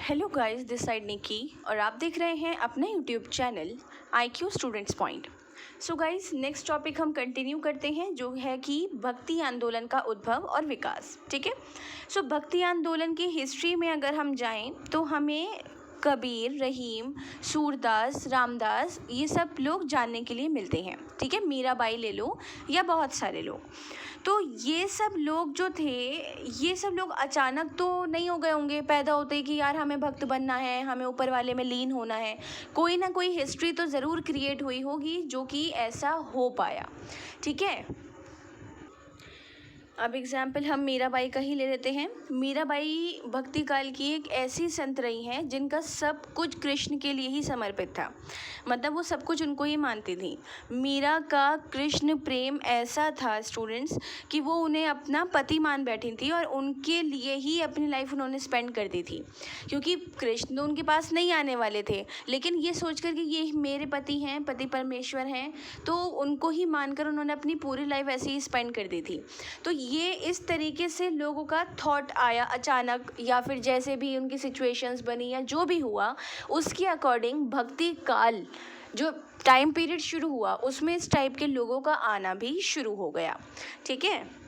Hello guys, this side निकी और आप देख रहे हैं अपना YouTube channel IQ students point. So guys, next topic हम कंटिन्यू करते हैं जो है कि भक्ति आंदोलन का उद्भव और विकास। ठीक है। सो भक्ति आंदोलन की हिस्ट्री में अगर हम जाएं तो हमें कबीर, रहीम, सूरदास, रामदास ये सब लोग जानने के लिए मिलते हैं। ठीक है। मीराबाई ले लो या बहुत सारे लोग। तो ये सब लोग जो थे, ये सब लोग अचानक तो नहीं हो गए होंगे पैदा होते ही कि यार हमें भक्त बनना है, हमें ऊपर वाले में लीन होना है। कोई ना कोई हिस्ट्री तो ज़रूर क्रिएट हुई होगी जो कि ऐसा हो पाया। ठीक है। अब एग्जाम्पल हम मीराबाई का ही ले लेते हैं। मीराबाई भक्ति काल की एक ऐसी संत रही हैं जिनका सब कुछ कृष्ण के लिए ही समर्पित था। मतलब वो सब कुछ उनको ही मानती थी। मीरा का कृष्ण प्रेम ऐसा था स्टूडेंट्स कि वो उन्हें अपना पति मान बैठी थी और उनके लिए ही अपनी लाइफ उन्होंने स्पेंड कर दी थी, क्योंकि कृष्ण तो उनके पास नहीं आने वाले थे। लेकिन ये सोचकर कि ये मेरे पति हैं, पति परमेश्वर हैं, तो उनको ही मानकर उन्होंने अपनी पूरी लाइफ ऐसे ही स्पेंड कर दी थी। तो ये इस तरीके से लोगों का थॉट आया अचानक, या फिर जैसे भी उनकी सिचुएशंस बनी या जो भी हुआ उसके अकॉर्डिंग भक्ति काल जो टाइम पीरियड शुरू हुआ उसमें इस टाइप के लोगों का आना भी शुरू हो गया। ठीक है।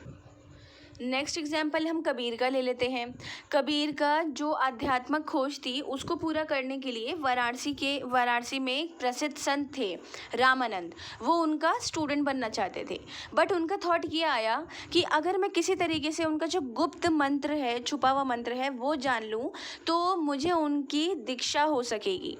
नेक्स्ट एग्जाम्पल हम कबीर का ले लेते हैं। कबीर का जो आध्यात्मिक खोज थी उसको पूरा करने के लिए वाराणसी में एक प्रसिद्ध संत थे रामानंद, वो उनका स्टूडेंट बनना चाहते थे। बट उनका थॉट ये आया कि अगर मैं किसी तरीके से उनका जो गुप्त मंत्र है, छुपा हुआ मंत्र है, वो जान लूँ तो मुझे उनकी दीक्षा हो सकेगी।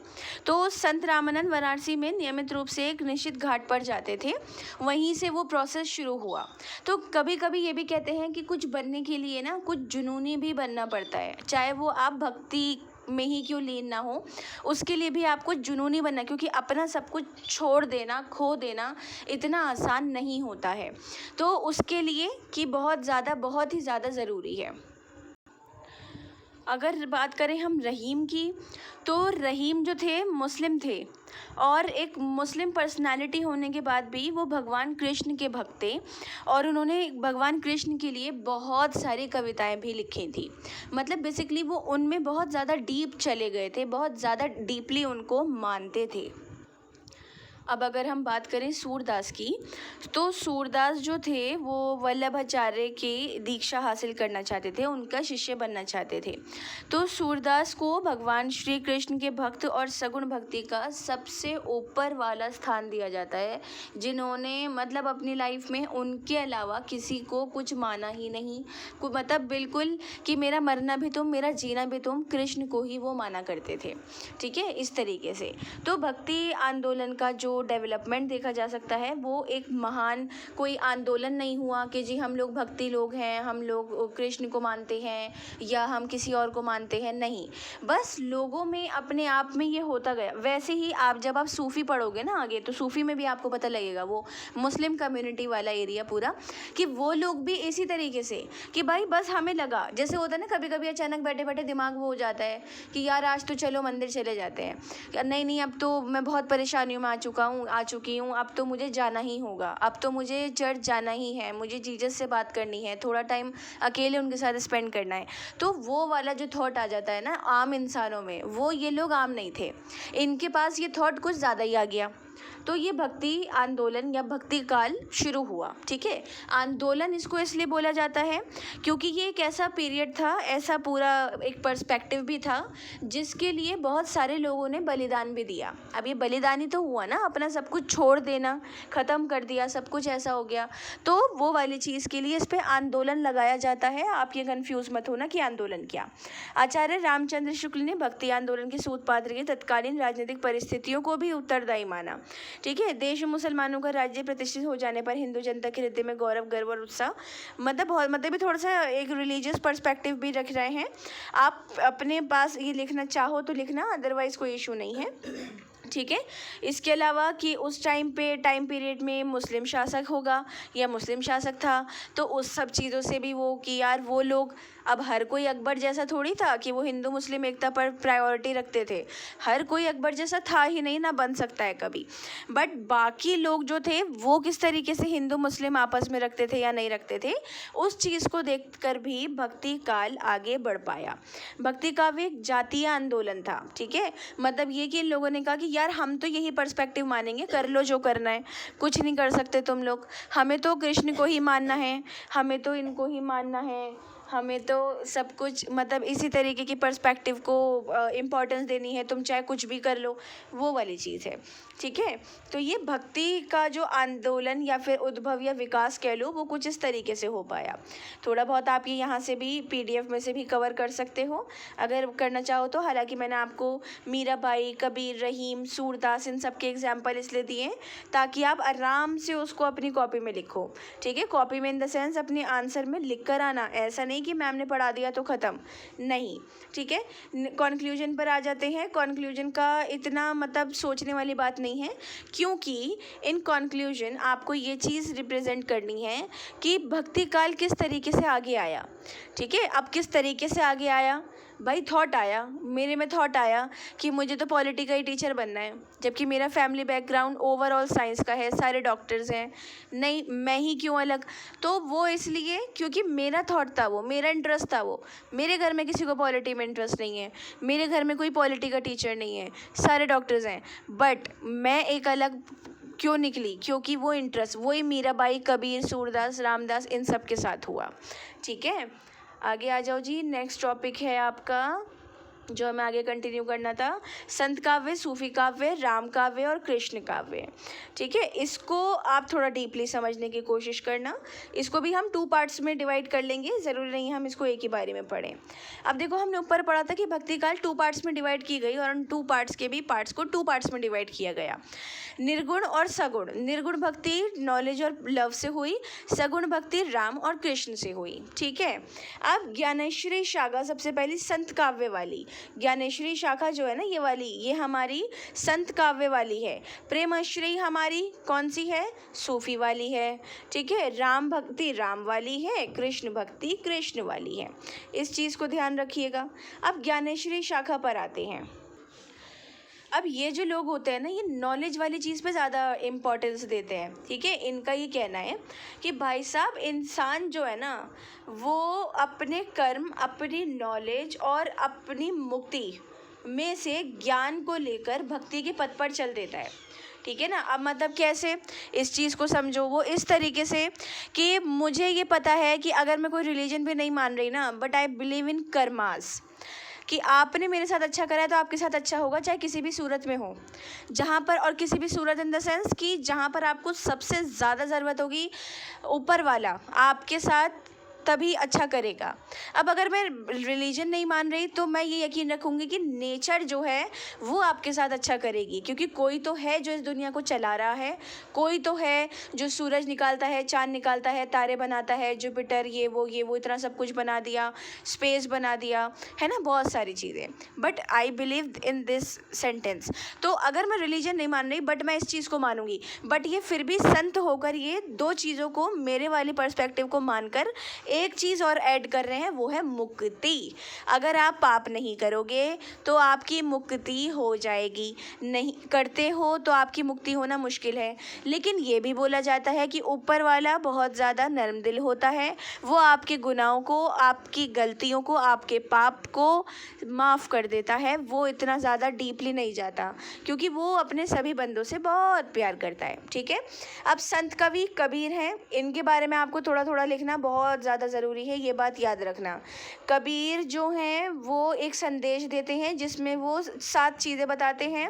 तो संत रामानंद वाराणसी में नियमित रूप से एक निश्चित घाट पर जाते थे, वहीं से वो प्रोसेस शुरू हुआ। तो कभी कभी ये भी कहते हैं कि कुछ बनने के लिए ना कुछ जुनूनी भी बनना पड़ता है, चाहे वो आप भक्ति में ही क्यों लीन ना हो, उसके लिए भी आपको जुनूनी बनना, क्योंकि अपना सब कुछ छोड़ देना, खो देना इतना आसान नहीं होता है। तो उसके लिए कि बहुत ही ज़्यादा ज़रूरी है। अगर बात करें हम रहीम की, तो रहीम जो थे मुस्लिम थे और एक मुस्लिम पर्सनालिटी होने के बाद भी वो भगवान कृष्ण के भक्त थे और उन्होंने भगवान कृष्ण के लिए बहुत सारी कविताएं भी लिखी थी। मतलब बेसिकली वो उनमें बहुत ज़्यादा डीप चले गए थे, बहुत ज़्यादा डीपली उनको मानते थे। अब अगर हम बात करें सूरदास की, तो सूरदास जो थे वो वल्लभाचार्य की दीक्षा हासिल करना चाहते थे, उनका शिष्य बनना चाहते थे। तो सूरदास को भगवान श्री कृष्ण के भक्त और सगुण भक्ति का सबसे ऊपर वाला स्थान दिया जाता है, जिन्होंने मतलब अपनी लाइफ में उनके अलावा किसी को कुछ माना ही नहीं। मतलब बिल्कुल कि मेरा मरना भी तुम, मेरा जीना भी तुम, कृष्ण को ही वो माना करते थे। ठीक है। इस तरीके से तो भक्ति आंदोलन का जो डेवलपमेंट देखा जा सकता है वो एक महान कोई आंदोलन नहीं हुआ कि जी हम लोग भक्ति लोग हैं, हम लोग कृष्ण को मानते हैं या हम किसी और को मानते हैं, नहीं। बस लोगों में अपने आप में ये होता गया। वैसे ही आप जब आप सूफ़ी पढ़ोगे ना आगे, तो सूफ़ी में भी आपको पता लगेगा, वो मुस्लिम कम्युनिटी वाला एरिया पूरा, कि वो लोग भी इसी तरीके से कि भाई बस हमें लगा, जैसे होता है ना कभी कभी अचानक बैठे बैठे दिमाग वो हो जाता है कि यार आज तो चलो मंदिर चले जाते हैं, नहीं अब तो मैं बहुत परेशानियों में आ चुकी हूँ, अब तो मुझे जाना ही होगा, अब तो मुझे चर्च जाना ही है, मुझे जीसस से बात करनी है, थोड़ा टाइम अकेले उनके साथ स्पेंड करना है। तो वो वाला जो थॉट आ जाता है ना आम इंसानों में, वो ये लोग आम नहीं थे, इनके पास ये थॉट कुछ ज़्यादा ही आ गया। तो ये भक्ति आंदोलन या भक्ति काल शुरू हुआ। ठीक है। आंदोलन इसको इसलिए बोला जाता है क्योंकि ये एक ऐसा पीरियड था, ऐसा पूरा एक पर्सपेक्टिव भी था जिसके लिए बहुत सारे लोगों ने बलिदान भी दिया। अब ये बलिदान ही तो हुआ ना, अपना सब कुछ छोड़ देना, ख़त्म कर दिया, सब कुछ ऐसा हो गया। तो वो वाली चीज़ के लिए इस पर आंदोलन लगाया जाता है। आप ये कन्फ्यूज़ मत होना कि आंदोलन क्या। आचार्य रामचंद्र शुक्ल ने भक्ति आंदोलन के सूत्रपात के तत्कालीन राजनीतिक परिस्थितियों को भी उत्तरदायी माना। ठीक है। देश में मुसलमानों का राज्य प्रतिष्ठित हो जाने पर हिंदू जनता के हृदय में गौरव, गर्व और उत्साह, मतलब भी थोड़ा सा एक रिलीजियस पर्सपेक्टिव भी रख रहे हैं। आप अपने पास ये लिखना चाहो तो लिखना, अदरवाइज कोई इशू नहीं है। ठीक है। इसके अलावा कि उस टाइम पीरियड में मुस्लिम शासक होगा या मुस्लिम शासक था, तो उस सब चीज़ों से भी वो कि यार वो लोग अब हर कोई अकबर जैसा थोड़ी था कि वो हिंदू मुस्लिम एकता पर प्रायोरिटी रखते थे, हर कोई अकबर जैसा था ही नहीं, ना बन सकता है कभी। बट बाकी लोग जो थे वो किस तरीके से हिंदू मुस्लिम आपस में रखते थे या नहीं रखते थे, उस चीज़ को देखकर भी भक्ति काल आगे बढ़ पाया। भक्ति काव्य एक जातीय आंदोलन था, ठीक है। मतलब ये कि इन लोगों ने कहा कि यार हम तो यही पर्सपेक्टिव मानेंगे, कर लो जो करना है, कुछ नहीं कर सकते तुम लोग, हमें तो कृष्ण को ही मानना है, हमें तो इनको ही मानना है, हमें तो सब कुछ मतलब इसी तरीके की पर्सपेक्टिव को इम्पोर्टेंस देनी है, तुम चाहे कुछ भी कर लो, वो वाली चीज़ है, ठीक है। तो ये भक्ति का जो आंदोलन या फिर उद्भव या विकास कह लो, वो कुछ इस तरीके से हो पाया। थोड़ा बहुत आप ये यहाँ से भी PDF में से भी कवर कर सकते हो अगर करना चाहो तो। हालांकि मैंने आपको मीराबाई, कबीर, रहीम, सूरदास इन सब के एग्जाम्पल इसलिए दिए ताकि आप आराम से उसको अपनी कॉपी में लिखो, ठीक है। कॉपी में इन द सेंस अपने आंसर में लिख कर आना, ऐसा नहीं कि मैम ने पढ़ा दिया तो ख़त्म, नहीं, ठीक है। कंक्लूजन पर आ जाते हैं। कंक्लूजन का इतना मतलब सोचने वाली बात नहीं है, क्योंकि इन कंक्लूजन आपको ये चीज़ रिप्रेजेंट करनी है कि भक्ति काल किस तरीके से आगे आया, ठीक है। अब किस तरीके से आगे आया भाई, थॉट आया, मेरे में थॉट आया कि मुझे तो पॉलिटी का ही टीचर बनना है, जबकि मेरा फैमिली बैकग्राउंड ओवरऑल साइंस का है, सारे डॉक्टर्स हैं, नहीं मैं ही क्यों अलग। तो वो इसलिए क्योंकि मेरा थॉट था, वो मेरा इंटरेस्ट था, वो मेरे घर में किसी को पॉलिटी में इंटरेस्ट नहीं है, मेरे घर में कोई पॉलिटी का टीचर नहीं है, सारे डॉक्टर्स हैं, बट मैं एक अलग क्यों निकली, क्योंकि वो इंटरेस्ट वही मीराबाई, कबीर, सूरदास, रामदास इन सब के साथ हुआ, ठीक है। आगे आ जाओ जी। नेक्स्ट टॉपिक है आपका जो हमें आगे कंटिन्यू करना था, संत काव्य, सूफी काव्य, राम काव्य और कृष्ण काव्य, ठीक है। इसको आप थोड़ा डीपली समझने की कोशिश करना। इसको भी हम 2 पार्ट्स में डिवाइड कर लेंगे, ज़रूरी नहीं हम इसको एक ही बारे में पढ़ें। अब देखो हमने ऊपर पढ़ा था कि भक्ति काल 2 पार्ट्स में डिवाइड की गई और उन 2 पार्ट्स के भी पार्ट्स को 2 पार्ट्स में डिवाइड किया गया। निर्गुण और सगुण। निर्गुण भक्ति नॉलेज और लव से हुई, सगुण भक्ति राम और कृष्ण से हुई, ठीक है। अब ज्ञानेश्वरी शाखा सबसे पहली संत काव्य वाली, ज्ञानेश्वरी शाखा जो है ना ये वाली, ये हमारी संत काव्य वाली है। प्रेमश्री हमारी कौन सी है, सूफी वाली है, ठीक है। राम भक्ति राम वाली है, कृष्ण भक्ति कृष्ण वाली है, इस चीज़ को ध्यान रखिएगा। अब ज्ञानेश्वरी शाखा पर आते हैं। अब ये जो लोग होते हैं ना, ये नॉलेज वाली चीज़ पे ज़्यादा इम्पोर्टेंस देते हैं, ठीक है। इनका ये कहना है कि भाई साहब इंसान जो है ना वो अपने कर्म, अपनी नॉलेज और अपनी मुक्ति में से ज्ञान को लेकर भक्ति के पथ पर चल देता है, ठीक है ना। अब मतलब कैसे, इस चीज़ को समझो। वो इस तरीके से कि मुझे ये पता है कि अगर मैं कोई रिलीजन पे नहीं मान रही ना, but I believe in karmas, कि आपने मेरे साथ अच्छा करा है तो आपके साथ अच्छा होगा, चाहे किसी भी सूरत में हो, जहाँ पर, और किसी भी सूरत इन द सेंस कि जहाँ पर आपको सबसे ज़्यादा ज़रूरत होगी, ऊपर वाला आपके साथ तभी अच्छा करेगा। अब अगर मैं रिलीजन नहीं मान रही तो मैं ये यकीन रखूँगी कि नेचर जो है वो आपके साथ अच्छा करेगी, क्योंकि कोई तो है जो इस दुनिया को चला रहा है, कोई तो है जो सूरज निकालता है, चाँद निकालता है, तारे बनाता है, जुपिटर ये वो इतना सब कुछ बना दिया, स्पेस बना दिया, है ना, बहुत सारी चीज़ें। But I believe in this sentence. तो अगर मैं रिलीजन नहीं मान रही बट मैं इस चीज़ को मानूंगी, बट ये फिर भी संत होकर ये 2 चीज़ों को, मेरे वाली पर्सपेक्टिव को मानकर एक चीज़ और ऐड कर रहे हैं, वो है मुक्ति। अगर आप पाप नहीं करोगे तो आपकी मुक्ति हो जाएगी, नहीं करते हो तो आपकी मुक्ति होना मुश्किल है। लेकिन ये भी बोला जाता है कि ऊपर वाला बहुत ज़्यादा नर्म दिल होता है, वो आपके गुनाहों को, आपकी गलतियों को, आपके पाप को माफ़ कर देता है, वो इतना ज़्यादा डीपली नहीं जाता, क्योंकि वो अपने सभी बंदों से बहुत प्यार करता है, ठीक है। अब संत कवि कबीर हैं, इनके बारे में आपको थोड़ा थोड़ा लिखना बहुत ज़्यादा ज़रूरी है, ये बात याद रखना। कबीर जो हैं वो एक संदेश देते हैं जिसमें वो 7 चीज़ें बताते हैं।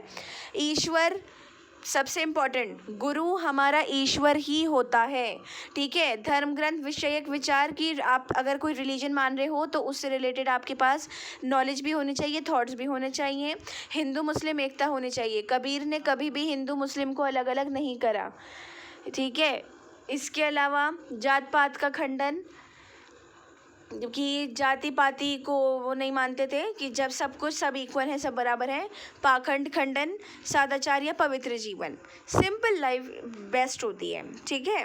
ईश्वर सबसे इम्पॉर्टेंट, गुरु हमारा ईश्वर ही होता है, ठीक है। धर्म ग्रंथ विषयक विचार की, आप अगर कोई रिलीजन मान रहे हो तो उससे रिलेटेड आपके पास नॉलेज भी होनी चाहिए, थॉट्स भी होने चाहिए। हिंदू मुस्लिम एकता होनी चाहिए। कबीर ने कभी भी हिंदू मुस्लिम को अलग अलग नहीं करा, ठीक है। इसके अलावा जात पात का खंडन, कि जाति पाति को वो नहीं मानते थे, कि जब सब कुछ सब इक्वल है, सब बराबर है। पाखंड खंडन, सदाचार या पवित्र जीवन, सिंपल लाइफ बेस्ट होती है, ठीक है।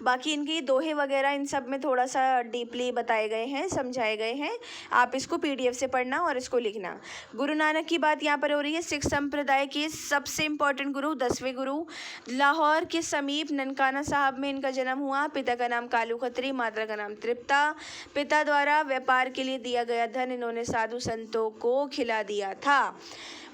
बाकी इनके दोहे वगैरह इन सब में थोड़ा सा डीपली बताए गए हैं, समझाए गए हैं। आप इसको PDF से पढ़ना और इसको लिखना। गुरु नानक की बात यहाँ पर हो रही है। सिख संप्रदाय के सबसे इम्पोर्टेंट गुरु, 10वें गुरु, लाहौर के समीप ननकाना साहब में इनका जन्म हुआ। पिता का नाम कालू खत्री, माता का नाम तृप्ता। पिता द्वारा व्यापार के लिए दिया गया धन इन्होंने साधु संतों को खिला दिया था।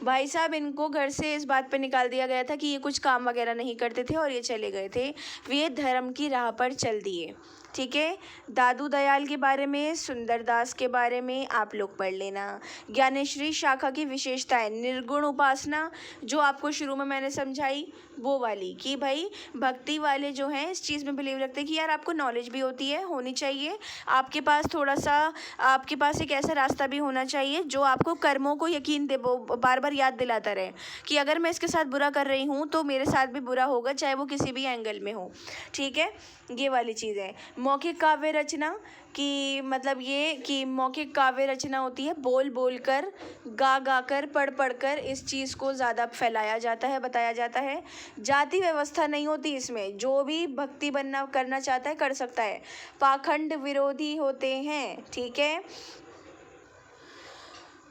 भाई साहब इनको घर से इस बात पे निकाल दिया गया था कि ये कुछ काम वगैरह नहीं करते थे और ये चले गए थे, वे धर्म की राह पर चल दिए। ठीक है। दादू दयाल के बारे में, सुंदरदास के बारे में आप लोग पढ़ लेना। ज्ञानेश्वरी शाखा की विशेषताएं, निर्गुण उपासना जो आपको शुरू में मैंने समझाई वो वाली, कि भाई भक्ति वाले जो हैं इस चीज़ में बिलीव रखते हैं कि यार आपको नॉलेज भी होती है, होनी चाहिए, आपके पास थोड़ा सा, आपके पास एक ऐसा रास्ता भी होना चाहिए जो आपको कर्मों को यकीन दे, बार बार याद दिलाता रहे कि अगर मैं इसके साथ बुरा कर रही हूँ तो मेरे साथ भी बुरा होगा, चाहे वो किसी भी एंगल में हो। ठीक है, ये वाली चीज़ है। मौखिक काव्य रचना कि मतलब ये कि मौखिक काव्य रचना होती है बोल बोल कर, गा गा कर, पढ़ पढ़ कर इस चीज़ को ज़्यादा फैलाया जाता है, बताया जाता है। जाति व्यवस्था नहीं होती इसमें, जो भी भक्ति बनना करना चाहता है कर सकता है। पाखंड विरोधी होते हैं। ठीक है।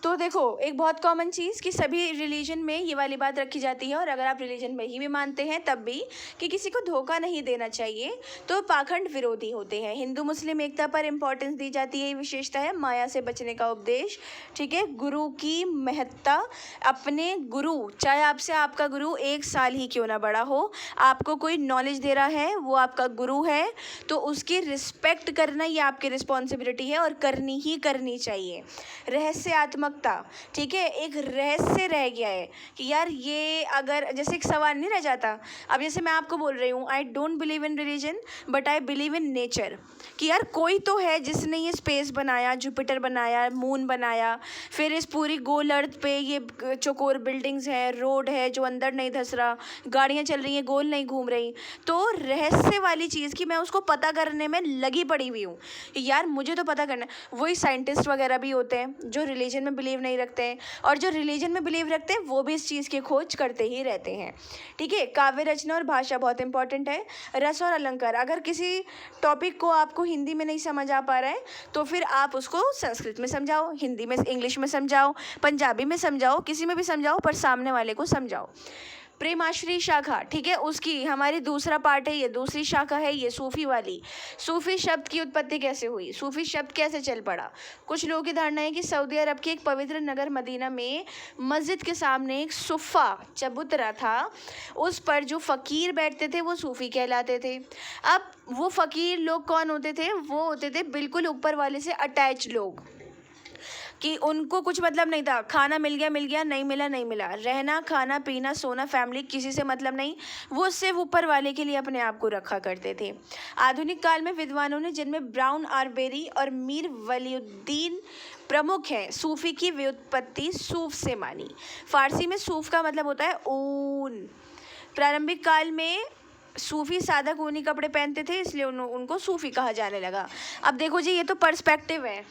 तो देखो एक बहुत कॉमन चीज़ कि सभी रिलीजन में ये वाली बात रखी जाती है, और अगर आप रिलीजन में ही भी मानते हैं तब भी कि किसी को धोखा नहीं देना चाहिए, तो पाखंड विरोधी होते हैं। हिंदू मुस्लिम एकता पर इम्पोर्टेंस दी जाती है, ये विशेषता है। माया से बचने का उपदेश। ठीक है। गुरु की महत्ता, अपने गुरु, चाहे आपसे आपका गुरु 1 साल ही क्यों ना बड़ा हो, आपको कोई नॉलेज दे रहा है, वो आपका गुरु है, तो उसकी रिस्पेक्ट करना ये आपकी रिस्पॉन्सिबिलिटी है और करनी ही करनी चाहिए। रहस्यात्मक, ठीक है, एक रहस्य रह गया है कि यार ये अगर जैसे एक सवाल नहीं रह जाता। अब जैसे मैं आपको बोल रही हूँ I don't believe in religion but I believe in nature, कि यार कोई तो है जिसने ये स्पेस बनाया, जुपिटर बनाया, मून बनाया, फिर इस पूरी गोल अर्थ पे ये चौकोर बिल्डिंग्स है, रोड है जो अंदर नहीं धंस रहा, गाड़ियाँ चल रही हैं, गोल नहीं घूम रही। तो रहस्य वाली चीज़ कि मैं उसको पता करने में लगी पड़ी हुई हूँ, यार मुझे तो पता करना है। वही साइंटिस्ट वगैरह भी होते हैं जो रिलीजन में बिलीव नहीं रखते हैं, और जो रिलीजन में बिलीव रखते हैं वो भी इस चीज़ की खोज करते ही रहते हैं। ठीक है। काव्य रचना और भाषा बहुत इंपॉर्टेंट है। रस और अलंकार, अगर किसी टॉपिक को आपको हिंदी में नहीं समझ आ पा रहा है तो फिर आप उसको संस्कृत में समझाओ, हिंदी में, इंग्लिश में समझाओ, पंजाबी में समझाओ, किसी में भी समझाओ, पर सामने वाले को समझाओ। प्रेमाश्री शाखा, ठीक है, उसकी हमारी दूसरा पार्ट है, ये दूसरी शाखा है, ये सूफी वाली। सूफी शब्द की उत्पत्ति कैसे हुई, सूफी शब्द कैसे चल पड़ा। कुछ लोगों की धारणा है कि सऊदी अरब के एक पवित्र नगर मदीना में मस्जिद के सामने एक सुफ़ा चबूतरा था, उस पर जो फ़कीर बैठते थे वो सूफी कहलाते थे। अब वो फ़कीर लोग कौन होते थे, वो होते थे बिल्कुल ऊपर वाले से अटैच लोग, कि उनको कुछ मतलब नहीं था, खाना मिल गया, नहीं मिला नहीं मिला, रहना खाना पीना सोना फैमिली किसी से मतलब नहीं, वो सिर्फ ऊपर वाले के लिए अपने आप को रखा करते थे। आधुनिक काल में विद्वानों ने, जिनमें ब्राउन आरबेरी और मीर वलीउद्दीन प्रमुख हैं, सूफी की व्युत्पत्ति सूफ से मानी। फारसी में सूफ का मतलब होता है ऊन। प्रारंभिक काल में सूफी सादा ऊनी कपड़े पहनते थे, इसलिए उनको सूफी कहा जाने लगा। अब देखो जी, ये तो पर्सपेक्टिव है।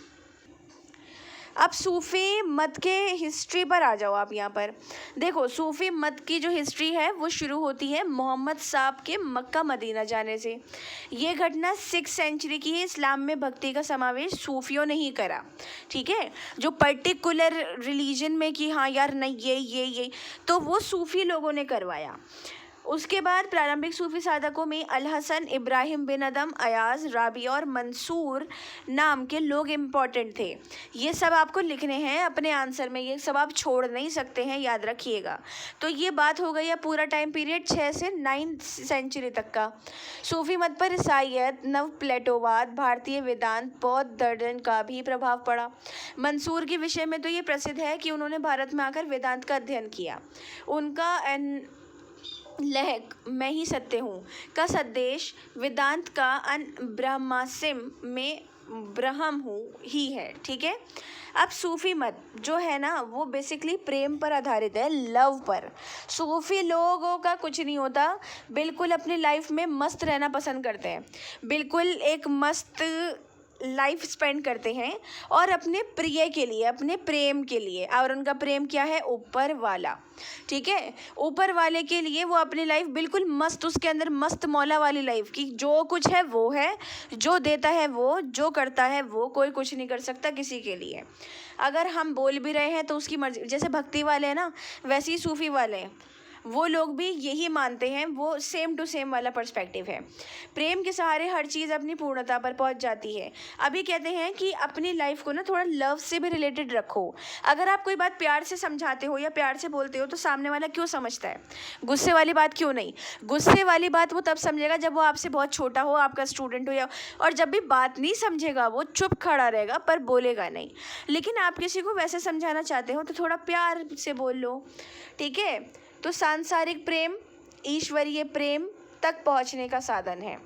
अब सूफ़ी मत के हिस्ट्री पर आ जाओ आप। यहाँ पर देखो सूफ़ी मत की जो हिस्ट्री है वो शुरू होती है मोहम्मद साहब के मक्का मदीना जाने से। ये घटना 6th सेंचुरी की है। इस्लाम में भक्ति का समावेश सूफियों ने ही करा। ठीक है, जो पर्टिकुलर रिलीजन में कि हाँ यार नहीं ये तो वो सूफ़ी लोगों ने करवाया। उसके बाद प्रारंभिक सूफी साधकों में अल हसन, इब्राहिम बिन अदम, अयाज, राबी और मंसूर नाम के लोग इम्पॉर्टेंट थे। ये सब आपको लिखने हैं अपने आंसर में, ये सब आप छोड़ नहीं सकते हैं, याद रखिएगा। तो ये बात हो गई है पूरा टाइम पीरियड 6 से 9th सेंचुरी तक का। सूफी मत पर ईसाईयत, नव प्लेटोवाद, भारतीय वेदांत, बौद्ध दर्शन का भी प्रभाव पड़ा। मंसूर के विषय में तो ये प्रसिद्ध है कि उन्होंने भारत में आकर वेदांत का अध्ययन किया। उनका लहक मैं ही सत्य हूँ का संदेश वेदांत का अन ब्रह्मास्म में ब्रह्म हूँ ही है। ठीक है। अब सूफी मत जो है ना वो बेसिकली प्रेम पर आधारित है, लव पर। सूफी लोगों का कुछ नहीं होता, बिल्कुल अपनी लाइफ में मस्त रहना पसंद करते हैं, बिल्कुल एक मस्त लाइफ स्पेंड करते हैं और अपने प्रिय के लिए, अपने प्रेम के लिए, और उनका प्रेम क्या है? ऊपर वाला, ठीक है। ऊपर वाले के लिए वो अपनी लाइफ बिल्कुल मस्त, उसके अंदर मस्त मौला वाली लाइफ की जो कुछ है वो है, जो देता है वो, जो करता है वो, कोई कुछ नहीं कर सकता किसी के लिए। अगर हम बोल भी रहे हैं तो उसकी मर्जी, जैसे भक्ति वाले हैं ना, वैसे ही सूफी वाले हैं, वो लोग भी यही मानते हैं, वो सेम टू सेम वाला पर्सपेक्टिव है। प्रेम के सहारे हर चीज़ अपनी पूर्णता पर पहुंच जाती है। अभी कहते हैं कि अपनी लाइफ को ना थोड़ा लव से भी रिलेटेड रखो। अगर आप कोई बात प्यार से समझाते हो या प्यार से बोलते हो तो सामने वाला क्यों समझता है? गुस्से वाली बात क्यों नहीं? गुस्से वाली बात वो तब समझेगा जब वो आपसे बहुत छोटा हो, आपका स्टूडेंट हो, या और जब भी बात नहीं समझेगा वो चुप खड़ा रहेगा पर बोलेगा नहीं। लेकिन आप किसी को वैसे समझाना चाहते हो तो थोड़ा प्यार से बोल लो, ठीक है। तो सांसारिक प्रेम ईश्वरीय प्रेम तक पहुंचने का साधन है।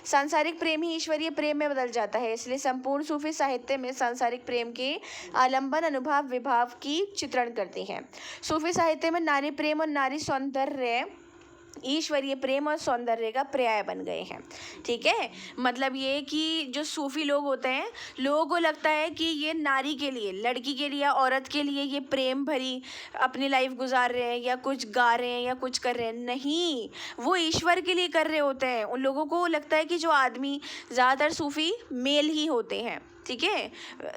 सांसारिक प्रेम ही ईश्वरीय प्रेम में बदल जाता है। इसलिए संपूर्ण सूफी साहित्य में सांसारिक प्रेम के आलंबन, अनुभव, विभाव की चित्रण करते हैं। सूफी साहित्य में नारी प्रेम और नारी सौंदर्य ईश्वरीय प्रेम और सौंदर्य का पर्याय बन गए हैं, ठीक है। मतलब ये कि जो सूफी लोग होते हैं, लोगों को लगता है कि ये नारी के लिए, लड़की के लिए या औरत के लिए ये प्रेम भरी अपनी लाइफ गुजार रहे हैं या कुछ गा रहे हैं या कुछ कर रहे हैं। नहीं, वो ईश्वर के लिए कर रहे होते हैं। उन लोगों को लगता है कि जो आदमी, ज़्यादातर सूफी मेल ही होते हैं, ठीक है,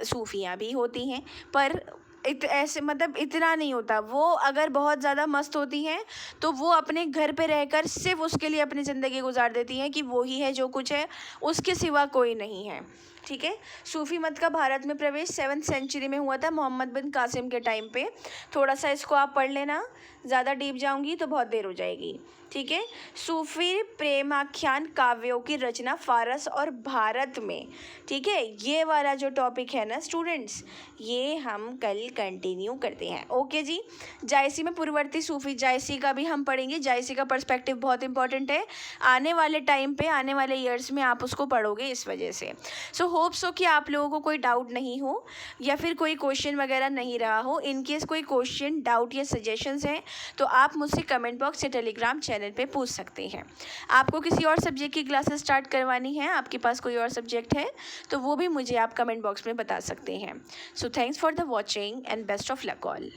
सूफियाँ भी होती हैं पर ऐसे मतलब इतना नहीं होता। वो अगर बहुत ज़्यादा मस्त होती हैं तो वो अपने घर पे रहकर सिर्फ उसके लिए अपनी ज़िंदगी गुजार देती हैं कि वो ही है जो कुछ है, उसके सिवा कोई नहीं है, ठीक है। सूफी मत का भारत में प्रवेश 7th सेंचुरी में हुआ था, मोहम्मद बिन कासिम के टाइम पे। थोड़ा सा इसको आप पढ़ लेना, ज़्यादा डीप जाऊंगी तो बहुत देर हो जाएगी, ठीक है। सूफी प्रेमाख्यान काव्यों की रचना फारस और भारत में, ठीक है। ये वाला जो टॉपिक है ना स्टूडेंट्स, ये हम कल कंटिन्यू करते हैं, ओके जी। जायसी में पूर्ववर्ती सूफी, जायसी का भी हम पढ़ेंगे। जायसी का पर्सपेक्टिव बहुत इंपॉर्टेंट है, आने वाले टाइम पे, आने वाले ईयर्स में आप उसको पढ़ोगे इस वजह से। सो होप सो कि आप लोगों को कोई डाउट नहीं हो या फिर कोई क्वेश्चन वगैरह नहीं रहा हो। इन केस कोई क्वेश्चन, डाउट या सजेशंस हैं तो आप मुझसे कमेंट बॉक्स या टेलीग्राम चैनल पे पूछ सकते हैं। आपको किसी और सब्जेक्ट की क्लासेस स्टार्ट करवानी है, आपके पास कोई और सब्जेक्ट है तो वो भी मुझे आप कमेंट बॉक्स में बता सकते हैं। So thanks for the watching and best of luck all.